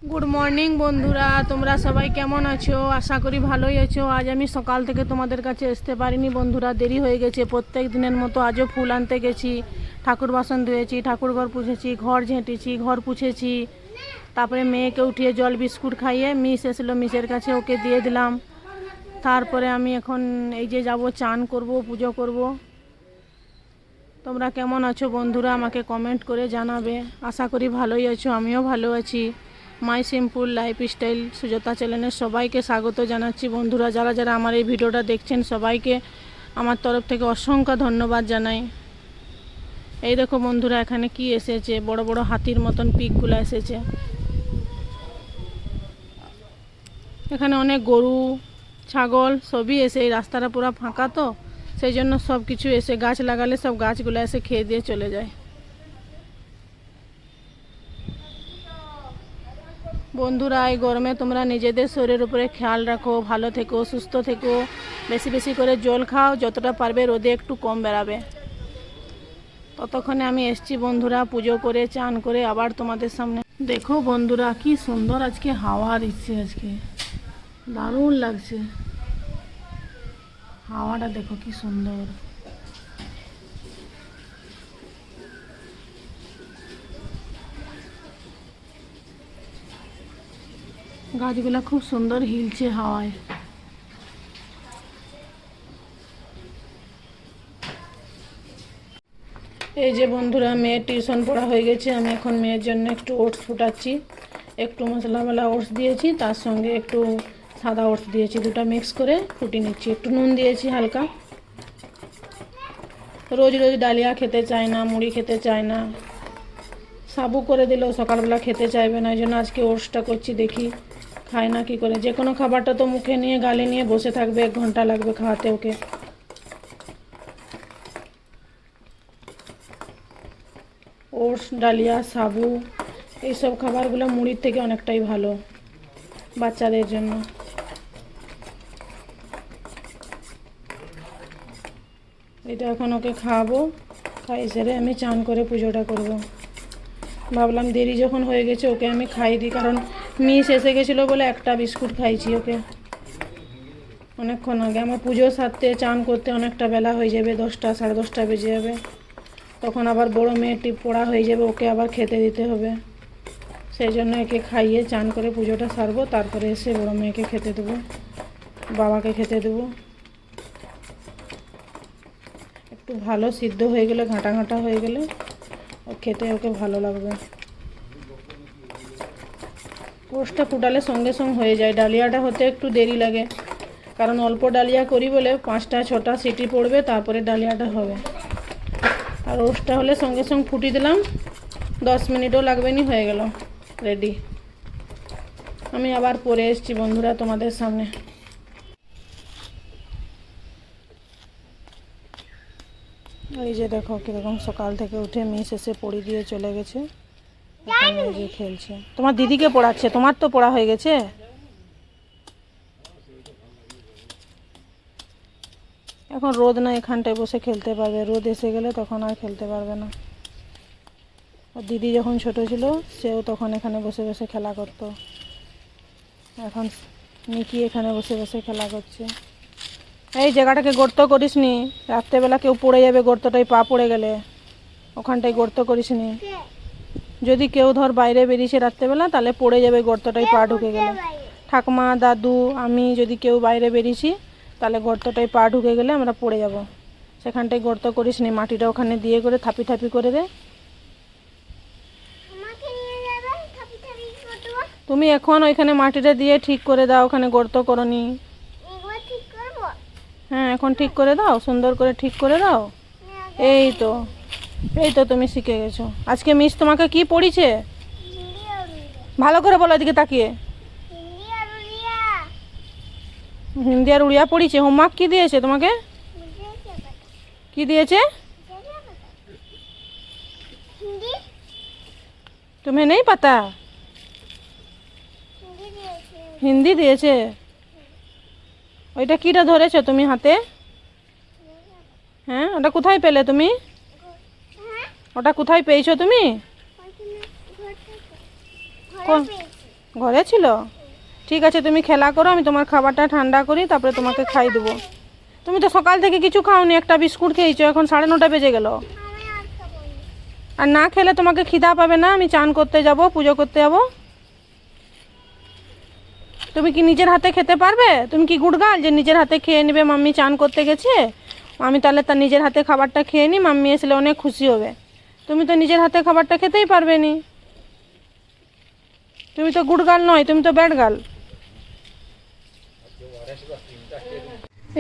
Good morning বন্ধুরা, তোমরা সবাই কেমন আছো? আশা করি ভালোই আছো। আজ আমি সকাল থেকে তোমাদের কাছে আসতে পারিনি বন্ধুরা, দেরি হয়ে গেছে। প্রত্যেক দিনের মতো আজও ফুল আনতে গেছি, ঠাকুর বাসন ধুয়েছি, ঠাকুর ঘর পুছেছি, ঘর ঝেঁটেছি, ঘর পুছেছি। তারপরে মেয়েকে উঠিয়ে জল বিস্কুট খাইয়ে মিস এসেছিলো, মিসের কাছে ওকে দিয়ে দিলাম। তারপরে আমি এখন এই যে যাব, চান করব, পুজো করব। তোমরা কেমন আছো বন্ধুরা আমাকে কমেন্ট করে জানাবে। আশা করি ভালোই আছো, আমিও ভালো আছি। মাই সিম্পল লাইফস্টাইল সুজাতা চ্যানেলের সবাইকে স্বাগত জানাচ্ছি বন্ধুরা। যারা যারা আমার এই ভিডিওটা দেখছেন সবাইকে আমার তরফ থেকে অসংখ্য ধন্যবাদ জানাই। এই দেখো বন্ধুরা, এখানে কি এসেছে, বড় বড় হাতির মতন পিকগুলো এসেছে। এখানে অনেক গরু ছাগল সবই এসে, এই রাস্তাটা পুরো ফাঁকা তো সেই জন্য সব কিছু এসে, গাছ লাগালে সব গাছগুলো এসে খেয়ে দিয়ে চলে যায়। বন্ধুরা, এই গরমে তোমরা নিজেদের শরীরের উপরে খেয়াল রাখো, ভালো থেকো, সুস্থ থেকো, বেশি বেশি করে জল খাও, যতটা পারবে রোদে একটু কম বেরাবে। ততক্ষণে আমি এসছি বন্ধুরা, পুজো করে চান করে আবার তোমাদের সামনে। দেখো বন্ধুরা, কি সুন্দর আজকে হাওয়া দিচ্ছে, আজকে দারুণ লাগছে হাওয়াটা, দেখো কি সুন্দর। গাছগুলা খুব সুন্দর হিলছে হাওয়ায়। এই যে বন্ধুরা, মেয়ের টিউশন পড়া হয়ে গেছে। আমি এখন মেয়ের জন্য একটু ওটস ফুটাচ্ছি। একটু মশলাওয়ালা ওটস দিয়েছি, তার সঙ্গে একটু সাদা ওটস দিয়েছি, দুটো মিক্স করে ফুটিয়ে নিচ্ছি। একটু নুন দিয়েছি হালকা। রোজ রোজ ডালিয়া খেতে চায় না, মুড়ি খেতে চায় না, সাবু করে দিলেও সকালবেলা খেতে চাইবে না। এই জন্য আজকে ওটসটা করছি, দেখি খায় না কি করে। যে কোনো খাবারটা তো মুখে নিয়ে গালে নিয়ে বসে থাকবে, 1 ঘন্টা লাগবে খাওয়াতে ওকে। ওটস, ডালিয়া, সাবু এইসব খাবারগুলো মুড়ির থেকে অনেকটাই ভালো বাচ্চাদের জন্য। এটা এখন ওকে খাওয়াবো, খাইয়ে সেরে আমি চান করে পুজোটা করব। ভাবলাম দেরি যখন হয়ে গেছে ওকে আমি খাইয়ে দিই, কারণ মিস এসে গেছিলো বলে একটা বিস্কুট খাইছি ওকে অনেকক্ষণ আগে। আমার পুজো সারতে চান করতে অনেকটা বেলা হয়ে যাবে, 10টা সাড়ে 10টা বেজে যাবে। তখন আবার বড় মেয়েটি পড়া হয়ে যাবে, ওকে আবার খেতে দিতে হবে। সেই জন্য একে খাইয়ে চান করে পুজোটা সারবো, তারপরে এসে বড় মেয়েকে খেতে দেবো, বাবাকে খেতে দেবো। একটু ভালো সিদ্ধ হয়ে গেলে, ঘাঁটা ঘাঁটা হয়ে গেলে ও খেতে ওকে ভালো লাগবে। ওটসটা ফুটালে সঙ্গে সঙ্গে হয়ে যায়, ডালিয়াটা হতে একটু দেরি লাগে, কারণ অল্প ডালিয়া করি বলে 5টা 6টা সিটি পড়বে, তারপরে ডালিয়াটা হবে। আর ওটসটা হলে সঙ্গে সঙ্গে ফুটিয়ে দিলাম, 10 মিনিটও লাগবে নি, হয়ে গেল রেডি। আমি আবার পরে এসেছি বন্ধুরা তোমাদের সামনে। এই যে দেখো কীরকম সকাল থেকে উঠে মিস এসে পড়ি দিয়ে চলে গেছে, এখানে এই যে খেলছে। তোমার দিদিকে পড়াচ্ছে, তোমার তো পড়া হয়ে গেছে। এখন রোদ না, এখানটায় বসে খেলতে পারবে, রোদ এসে গেলে তখন আর খেলতে পারবে না। আর দিদি যখন ছোট ছিল সেও তখন এখানে বসে বসে খেলা করত। এখন নিকি এখানে বসে বসে খেলা করছে। এই জায়গাটাকে গর্ত করিস নি, রাত্রেবেলা কেউ পড়ে যাবে গর্তটায়, পা পড়ে গেলে ওখানটায় গর্ত করিস নি। যদি কেউ ধর বাইরে বেরিয়েছে রাত্রেবেলা, তাহলে পড়ে যাবে গর্তটায় পা ঢুকে গেলে। ঠাকুমা, দাদু, আমি যদি কেউ বাইরে বেরিয়েছি, তাহলে গর্তটায় পা ঢুকে গেলে আমরা পড়ে যাব। সেখানটায় গর্ত করিস নি, মাটিটা ওখানে দিয়ে করে থাপি থাপি করে দে। তুমি এখন ওইখানে মাটিটা দিয়ে ঠিক করে দাও, ওখানে গর্ত করনি। হ্যাঁ, এখন ঠিক করে দাও, সুন্দর করে ঠিক করে দাও। এই তো, এই তো তুমি শিখে গেছো। আজকে মিস তোমাকে কি পড়িয়েছে ভালো করে বলো, এদিকে তাকিয়ে। হিন্দি আর উড়িয়া পড়িয়েছে। হোমওয়ার্ক কি দিয়েছে তোমাকে? কি দিয়েছে? তুমি নেই পাতা? হিন্দি দিয়েছে। ওইটা কিটা ধরেছো তুমি হাতে? হ্যাঁ, ওটা কোথায় পেলে তুমি? ওটা কোথায় পেয়েছো তুমি? ঘরে ছিল? ঠিক আছে, তুমি খেলা করো, আমি তোমার খাবারটা ঠান্ডা করি, তারপরে তোমাকে খাই দেবো। তুমি তো সকাল থেকে কিছু খাওনি, একটা বিস্কুট খেয়েছো, এখন 9:30 বেজে গেল। আর না খেলে তোমাকে খিদা পাবে না, আমি চান করতে যাব, পুজো করতে যাব। তুমি কি নিজের হাতে খেতে পারবে? তুমি কি গুড়গাল যে নিজের হাতে খেয়ে নেবে? মাম্মি চান করতে গেছে, আমি তাহলে তার নিজের হাতে খাবারটা খেয়ে নিই, মাম্মি আসলে অনেক খুশি হবে। তুমি তো নিজের হাতে খাবারটা খেতেই পারবে নি। তুমি তো গুড়গাল নয়, তুমি তো ব্যাড গাল।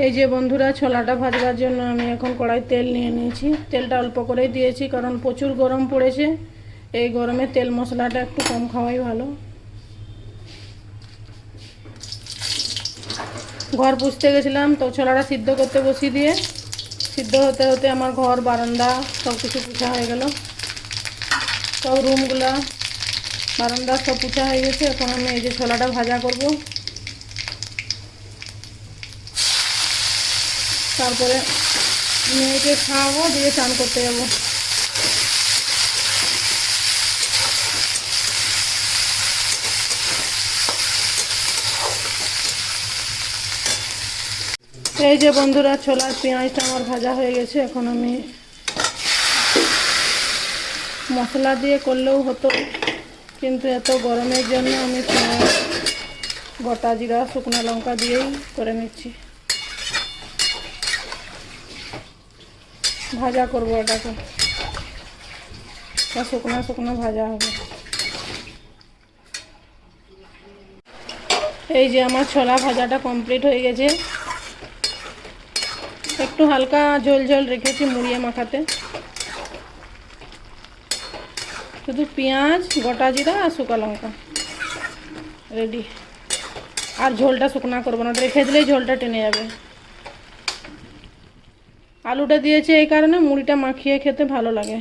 এই যে বন্ধুরা, ছোলাটা ভাজবার জন্য আমি এখন কড়াই তেল নিয়ে নিয়েছি। তেলটা অল্প করেই দিয়েছি, কারণ প্রচুর গরম পড়েছে। এই গরমে তেল মশলাটা একটু কম খাওয়াই ভালো। ঘর পুছতে গেছিলাম, তো ছোলাটা সিদ্ধ করতে বসিয়ে দিয়ে সিদ্ধ হতে হতে আমার ঘর বারান্দা সব কিছু পুছা হয়ে গেল। সব রুমগুলা বারান্দা সব পুছা হয়ে গেছে। এখন আমি এই যে ছোলাটা ভাজা করব, তারপরে মেয়েকে খাওয়াবো, দিয়ে চান করতে যাবো। এই যে বন্ধুরা, ছোলার পেঁয়াজটা আমার ভাজা হয়ে গেছে। এখন আমি মশলা দিয়ে করলেও হতো, কিন্তু এত গরমের জন্য আমি পেঁয়াজ, গোটা জিরা, শুকনো লঙ্কা দিয়েই করে নিচ্ছি। ভাজা করবো এটাকে, শুকনো শুকনো ভাজা হবে। এই যে আমার ছোলা ভাজাটা কমপ্লিট হয়ে গেছে। একটু হালকা ঝোল ঝোল রেখেছি মুড়িয়ে মাখাতে। শুধু পেঁয়াজ, গোটা জিরা আর শুকনো লঙ্কা রেডি। আর ঝোলটা শুকনা করবো না, রেখে দিলেই ঝোলটা টেনে যাবে। আলুটা দিয়েছি এই কারণে, মুড়িটা মাখিয়ে খেতে ভালো লাগে।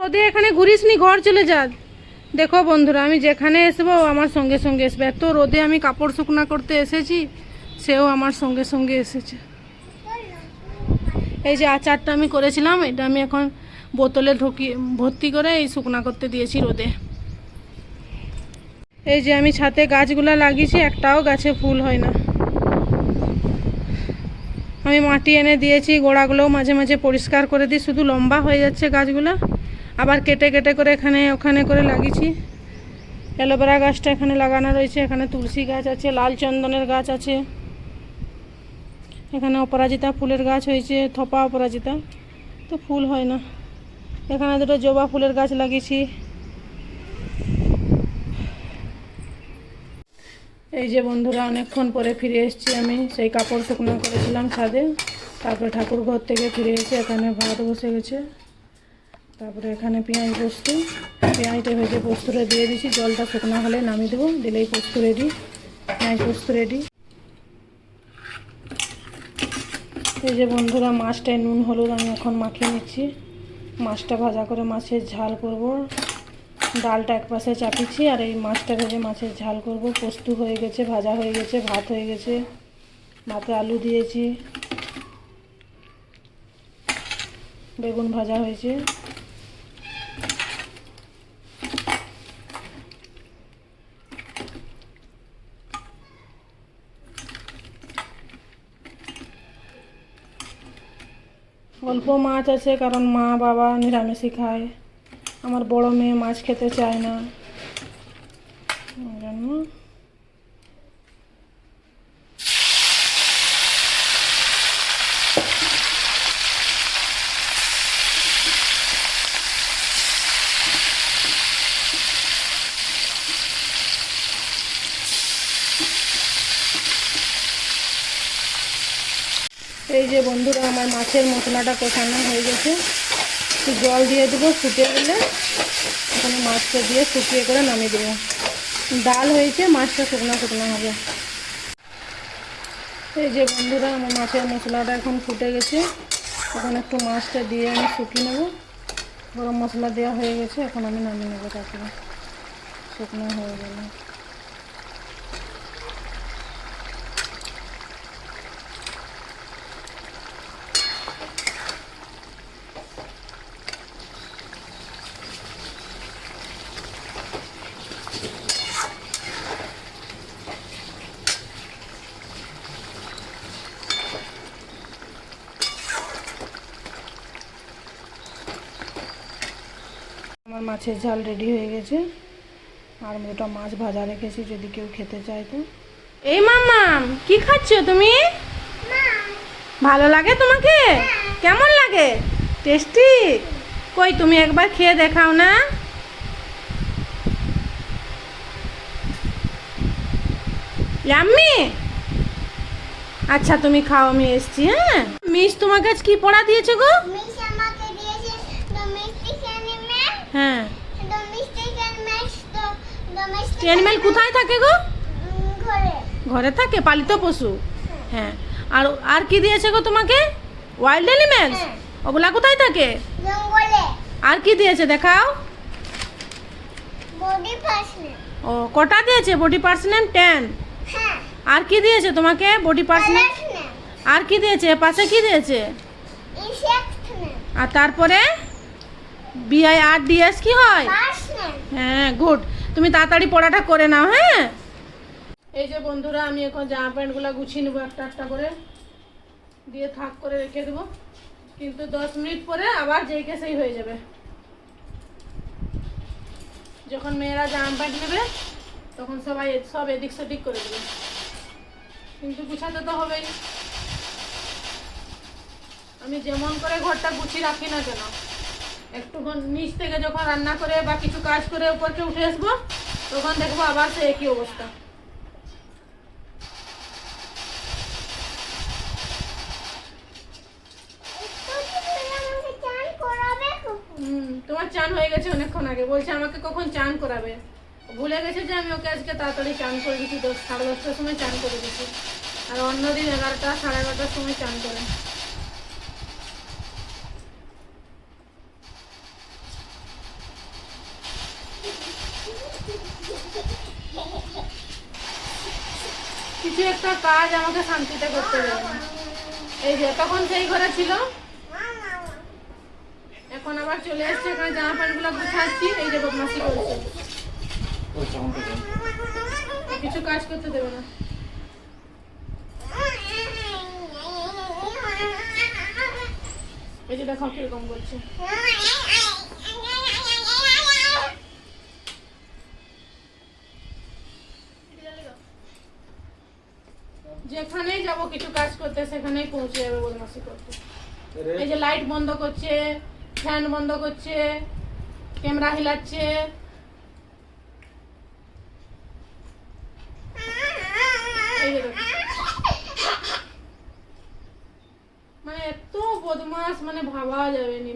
রোদে এখানে ঘুরিস নি, ঘর চলে যা। দেখো বন্ধুরা, আমি যেখানে আসবো আমার সঙ্গে সঙ্গে আসবে। এত রোদে আমি কাপড় শুকনা করতে এসেছি, সেও আমার সঙ্গে সঙ্গে এসেছে। এই যে আচারটা আমি করেছিলাম, এটা আমি এখন বোতলে ভর্তি করে এই শুকনা করতে দিয়েছি রোদে। এই যে আমি ছাদে গাছগুলো লাগিয়েছি, একটাও গাছে ফুল হয় না। আমি মাটি এনে দিয়েছি, গোড়াগুলোও মাঝে মাঝে পরিষ্কার করে দিই, শুধু লম্বা হয়ে যাচ্ছে গাছগুলো। আবার কেটে কেটে করে এখানে ওখানে করে লাগিয়েছি। অ্যালোভেরা গাছটা এখানে লাগানো রয়েছে, এখানে তুলসী গাছ আছে, লাল চন্দনের গাছ আছে, এখানে অপরাজিতা ফুলের গাছ হয়েছে, থোপা অপরাজিতা, তো ফুল হয় না। এখানে দুটো জবা ফুলের গাছ লাগিয়েছি। এই যে বন্ধুরা, অনেকক্ষণ পরে ফিরে এসেছি আমি। সেই কাপড় শুকনো করেছিলাম ছাদে, তারপরে ঠাকুর ঘর থেকে ফিরে এসে এখানে ভাত বসে গেছে। তারপরে এখানে পেঁয়াজ পোস্ত, পেঁয়াজটা ভেজে পোস্তটা দিয়ে দিয়েছি। জলটা শুকনো হলে নামিয়ে দেবো, দিলেই পোস্ত রেডি, পেঁয়াজ পোস্ত রেডি। এই যে বন্ধুরা, মাছটায় নুন হলুদ আমি এখন মাখিয়ে নিচ্ছি। মাছটা ভাজা করে মাছের ঝাল করব। ডালটা একপাশে চাপিয়েছি, আর এই মাছটা ভেজে মাছের ঝাল করব। পোস্ত হয়ে গেছে, ভাজা হয়ে গেছে, ভাত হয়ে গেছে, ভাতে আলু দিয়েছি, বেগুন ভাজা হয়েছে। অল্প মাছ আছে, কারণ মা বাবা নিরামিষই খায়। আমার বড় মেয়ে মাছ খেতে চায় না, ওই জন্য। এই যে বন্ধুরা, আমার মাছের মশলাটা কষানো হয়ে গেছে। একটু জল দিয়ে দেবো, ফুটে গেলে এখানে মাছটা দিয়ে শুকিয়ে করে নামিয়ে দেবো। ডাল হয়েছে, মাছটা শুকনো শুকনো হবে। এই যে বন্ধুরা, আমার মাছের মশলাটা এখন ফুটে গেছে। এখন একটু মাছটা দিয়ে আমি শুকিয়ে নেব। গরম মশলা দেওয়া হয়ে গেছে, এখন আমি নামিয়ে নেবো। তারপরে শুকনো হয়ে গেল। আমার মাছের ঝাল রেডি হয়ে গেছে, আর দুটো মাছ ভাজা রেখেছি যদি কেউ খেতে চায় তো। এই মাম্মাম, কি খাচ্ছ তুমি? ভালো লাগে তোমাকে? কেমন লাগে? টেস্টি? কই তুমি একবার খেয়ে দেখাও না। ইয়াম্মি? আচ্ছা তুমি খাও, আমি এসছি। হ্যাঁ, মিস তোমার কাছে কি পড়া দিয়েছে গো? হ্যাঁ, অ্যানিমেল কোথায় থাকে গো? ঘরে থাকে, পালিত পশু। হ্যাঁ, আর আর কি দিয়েছে গো তোমাকে? Wild animals? ওগুলা কোথায় থাকে? জঙ্গলে। আর কি দিয়েছে দেখাও? Body parts name. ও, কটা দিয়েছে? Body parts name 10। হ্যাঁ। আর কি দিয়েছে তোমাকে? Body parts name. আর কি দিয়েছে? পাশে কি দিয়েছে? Insect name. আর তারপরে BIRDS কি হয়? হ্যাঁ, গুড। তুমি তাড়াতাড়ি পড়াটা করে নাও। হ্যাঁ, এই যে বন্ধুরা, আমি এখন জামা প্যান্টগুলো গুছিয়ে নেবো একটা একটা করে, দিয়ে থাক করে রেখে দেবো। কিন্তু 10 মিনিট পরে আবার যেই কে সেই হয়ে যাবে। যখন মেয়েরা জামা প্যান্ট নেবে তখন সব এদিক সেদিক করে দেবে, কিন্তু গুছাতে তো হবেই। আমি যেমন করে ঘরটা গুছিয়ে রাখি না কেন, একটুক্ষণ নিচ থেকে যখন রান্না করে বা কিছু কাজ করে উপরকে উঠে আসবো, তখন দেখবো আবার সে একই অবস্থা। তোমার চান হয়ে গেছে অনেকক্ষণ আগে, বলছে আমাকে কখন চান করাবে। ভুলে গেছে যে আমি ওকে আজকে তাড়াতাড়ি চান করে দিচ্ছি, 10-10:30টার সময় চান করে দিচ্ছি, আর অন্যদিন 11টা 11:30টার সময় চান করে। কিছু একটা কাজ আমাকে শান্তিতে করতে দেবে না। এই যে তখন সেই ঘরে ছিল, এখন আবার চলে এসছে এখানে জামা প্যান্ট গুলো গুছাচ্ছি। এই যে বদমাশি করছে, কিছু কাজ করতে দেবে না। এই যে দেখো কিরকম করছে। যেখানেই যাব কিছু কাজ করতে সেখানেই পৌঁছে যাবে বদমাশি করতে। এই যে লাইট বন্ধ করছে, ফ্যান বন্ধ করছে, ক্যামেরা হিলাচ্ছে। এই যে দেখো, মানে এত বদমাস, মানে ভাবা যাবেনি।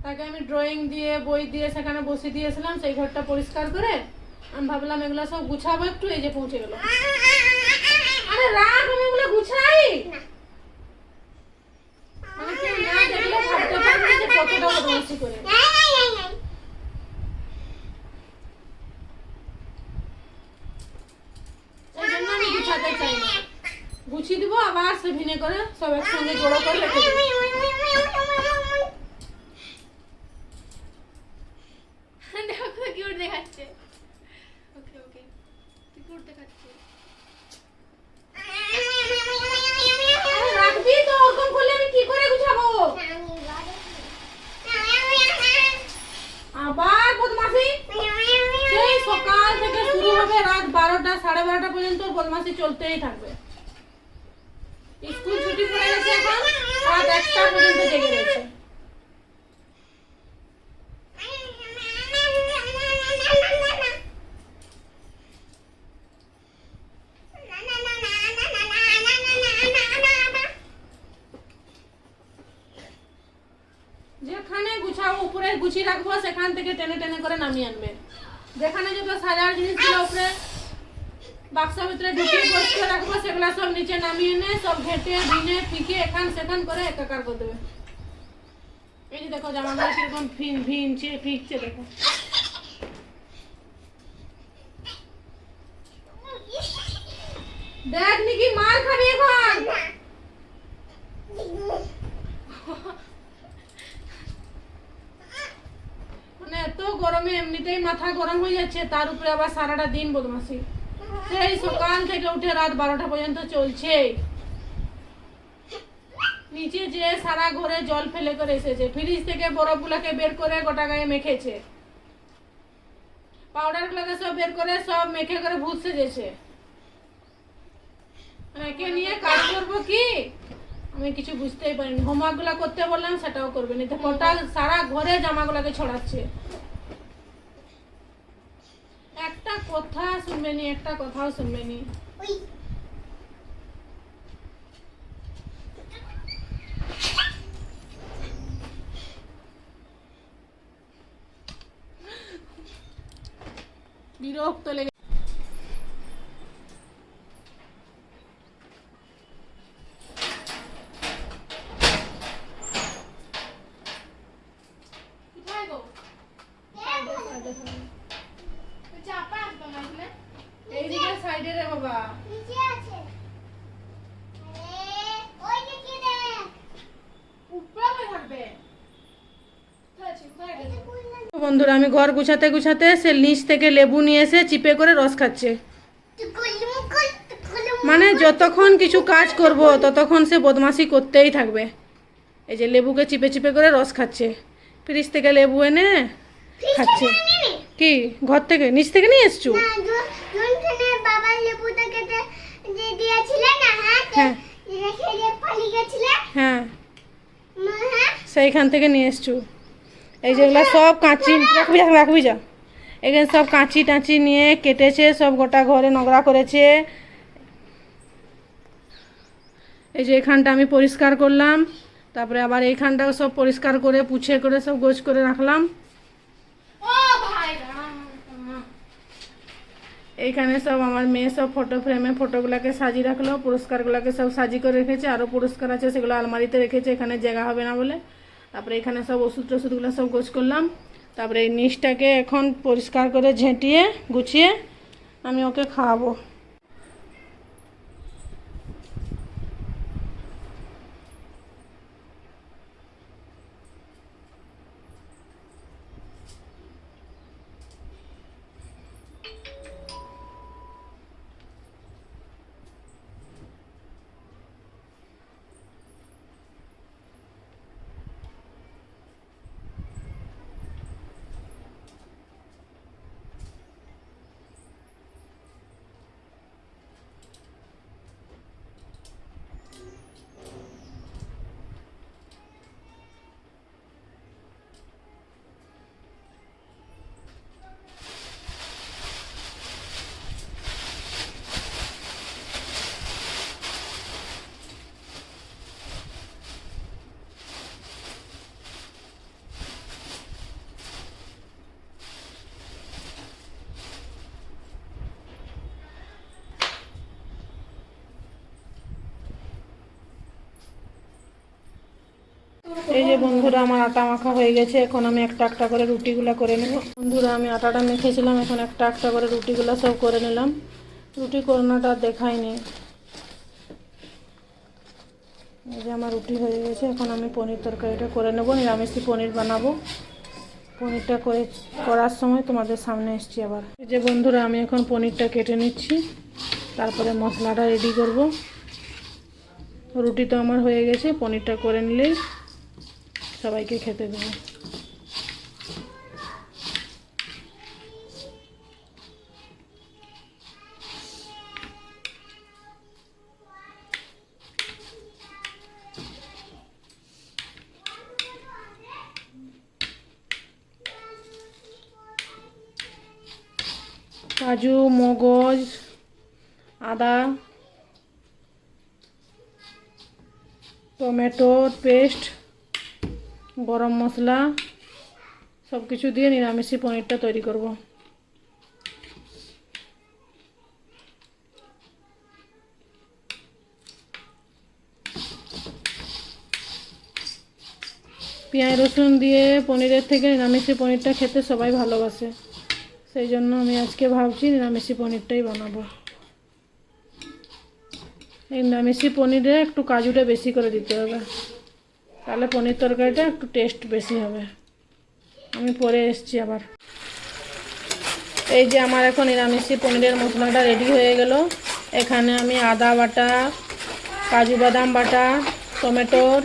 তাকে আমি ড্রয়িং দিয়ে বই দিয়ে সেখানে বসে দিয়েছিলাম, সেই ঘরটা পরিষ্কার করে আমি ভাবলাম এগুলো সব গুছাবো একটু। এই যে পৌঁছে গেল। আরে রাখ, আমি এগুলো গুছাই। মানে কেউ না দেখলে ভাবতে পারবে যে কতটা বদমাশি করে। এই জন্য আমি গুছাতে চাই না। গুছিয়ে দিব, আবার সে ভিনে করে সব একসঙ্গে জড়ো করে রেখে দেবো। দেখো তো কিউট দেখাচ্ছে। ওকে ওকে, তুই কিউট দেখাচ্ছে। রাখবি তো, ওরকম করলে আমি কি করে গুছাবো? আবার বদমাশি। সেই সকাল থেকে শুরু হবে, রাত 12টা 12:30 পর্যন্ত বদমাশি চলতেই থাকবে। স্কুল ছুটি পড়ে গেছে, এখন রাত 1টা পর্যন্ত জেগে রয়েছে। যেখানে গুছাবো উপরে গুছিয়ে রাখবো, সেখান থেকে টেনে টেনে করে নামিয়ে আনবে। যেখানে যত সাজার জিনিসগুলো উপরে বাক্সের ভিতরে ঢুকিয়ে বসিয়ে রাখবো, সেগুলো সব নিচে নামিয়ে এনে সব ঘেটে ভিনে ফিকে এখান সেখান করে একাকার করে দেবে। এই যে দেখো জামাগুলো কিরকম ভিনছে ফিকছে, দেখো। দেখ নাকি মার খাবি এখন। মানে এত গরমে এমনিতেই মাথা গরম হয়ে যাচ্ছে, তার উপরে আবার সারাটা দিন বদমাশি। সেই সকাল থেকে উঠে রাত 12টা পর্যন্ত চলছে। নিচে যে সারা ঘরে জল ফেলে করে এসেছে, ফ্রিজ থেকে বরফগুলোকে বের করে গোটা গায়ে মেখেছে, পাউডার গুলোকে সব বের করে সব মেখে করে ভূত সেজেছে। একে নিয়ে কাজ করবো কি আমি কিছু বুঝতেই পারিনি। হোমওয়ার্ক গুলা করতে বললাম, সেটাও করবে না। গোটা সারা ঘরে জামাগুলোকে ছড়াচ্ছে। একটা কথা শুনবে নি, একটা কথাও শুনবে নি। বিরক্ত লেগে কোথায় গো? তুই চাপা আসবে না এখানে? এইদিকে সাইডে রে বাবা। নিচে আছে। ওই দিকে দেখ। উপরে থাকবে। কোথায় গেছে? বন্ধুরা, আমি ঘর গুছাতে গুছাতে সে নিচ থেকে লেবু নিয়ে এসে চিপে করে রস খাচ্ছে। মানে যতক্ষণ কিছু কাজ করব ততক্ষণ সে বদমাশি করতেই থাকবে। এই যে লেবুকে চিপে চিপে করে রস খাচ্ছে। ফ্রিজ থেকে লেবু এনে খাচ্ছে। কি ঘর থেকে নিচ থেকে নিয়ে এসছো? বাবা লেবুটা কেটে যে দিয়েছিলে না, হ্যাঁ রেখে দিয়ে পালিয়ে গেছিলে। হ্যাঁ, সেইখান থেকে নিয়ে এসছো। এই যেগুলো সব কাঁচি রাখবি যা। এখানে সব কাঁচি টাঁচি নিয়ে কেটেছে, সব গোটা ঘরে নোংরা করেছে। এই যে এখানটা আমি পরিষ্কার করলাম, তারপরে আবার এইখানটাও সব পরিষ্কার করে পুছে করে সব গোছ করে রাখলাম। ও ভাই রাম। এইখানে সব আমার মেয়ে সব ফটো ফ্রেমে ফটোগুলোকে সাজিয়ে রাখলো, পুরস্কারগুলোকে সব সাজিয়ে করে রেখেছে। আরও পুরস্কার আছে, সেগুলো আলমারিতে রেখেছে, এখানে জায়গা হবে না বলে। তারপরে এখানে সব ওষুধ টষুধগুলো সব গোছ করলাম। তারপরে এই নিচটাকে এখন পরিষ্কার করে ঝেঁটিয়ে গুছিয়ে আমি ওকে খাওয়াবো। এই যে বন্ধুরা আমার আটা মাখা হয়ে গেছে, এখন আমি একটা একটা করে রুটিগুলো করে নেব। বন্ধুরা আমি আটাটা মেখেছিলাম, এখন একটা একটা করে রুটিগুলো সব করে নিলাম। রুটি করোনাটা দেখাইনি। এই যে আমার রুটি হয়ে গেছে, এখন আমি পনির তরকারিটা করে নেব। নিরামিষি পনির বানাবো। পনিরটা করার সময় তোমাদের সামনে এসছি আবার। এই যে বন্ধুরা আমি এখন পনিরটা কেটে নিচ্ছি, তারপরে মশলাটা রেডি করব। রুটি তো আমার হয়ে গেছে, পনিরটা করে নিলেই সবাইকে খেতে দেবো। কাজু, মগজ, আদা, টমেটো পেস্ট, গরম মশলা সব কিছু দিয়ে নিরামিষি পনিরটা তৈরি করব। পেঁয়াজ রসুন দিয়ে পনিরের থেকে নিরামিষি পনিরটা খেতে সবাই ভালোবাসে, সেই জন্য আমি আজকে ভাবছি নিরামিষি পনিরটাই বানাবো। এই নিরামিষি পনিরে একটু কাজুটা বেশি করে দিতে হবে, তাহলে পনির তরকারিটা একটু টেস্ট বেশি হবে। আমি পরে এসছি আবার। এই যে আমার এখন নিরামিষি পনিরের মশলাটা রেডি হয়ে গেল। এখানে আমি আদা বাটা, কাজু বাদাম বাটা, টমেটোর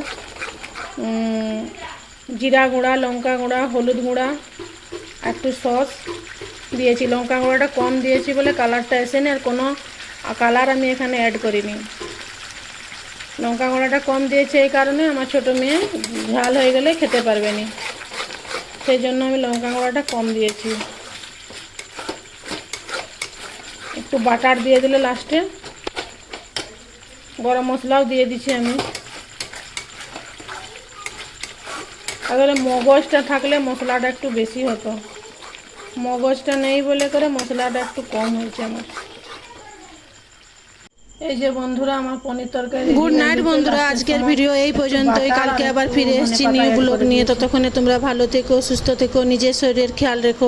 জিরা গুঁড়া, লঙ্কা গুঁড়া, হলুদ গুঁড়া, একটু সস দিয়েছি। লঙ্কা গুঁড়াটা কম দিয়েছি বলে কালারটা এসেনি, আর কোনো কালার আমি এখানে অ্যাড করিনি। লঙ্কা গুঁড়াটা কম দিয়েছি এই কারণে আমার ছোটো মেয়ে ঝাল হয়ে গেলে খেতে পারবে না, সেই জন্য আমি লঙ্কা গুঁড়াটা কম দিয়েছি। একটু বাটার দিয়ে দিলে লাস্টে, গরম মশলাও দিয়ে দিচ্ছি আমি। তাহলে মগজটা থাকলে মশলাটা একটু বেশি হতো, মগজটা নেই বলে করে মশলাটা একটু কম হয়েছে আমার। এই যে বন্ধুরা আমার পনির তরকারি। গুড নাইট বন্ধুরা, আজকের ভিডিও এই পর্যন্তই। কালকে আবার ফিরে এসেছি নিউ ব্লগ নিয়ে। ততক্ষণে তোমরা ভালো থেকো, সুস্থ থেকো, নিজের শরীরের খেয়াল রেখো।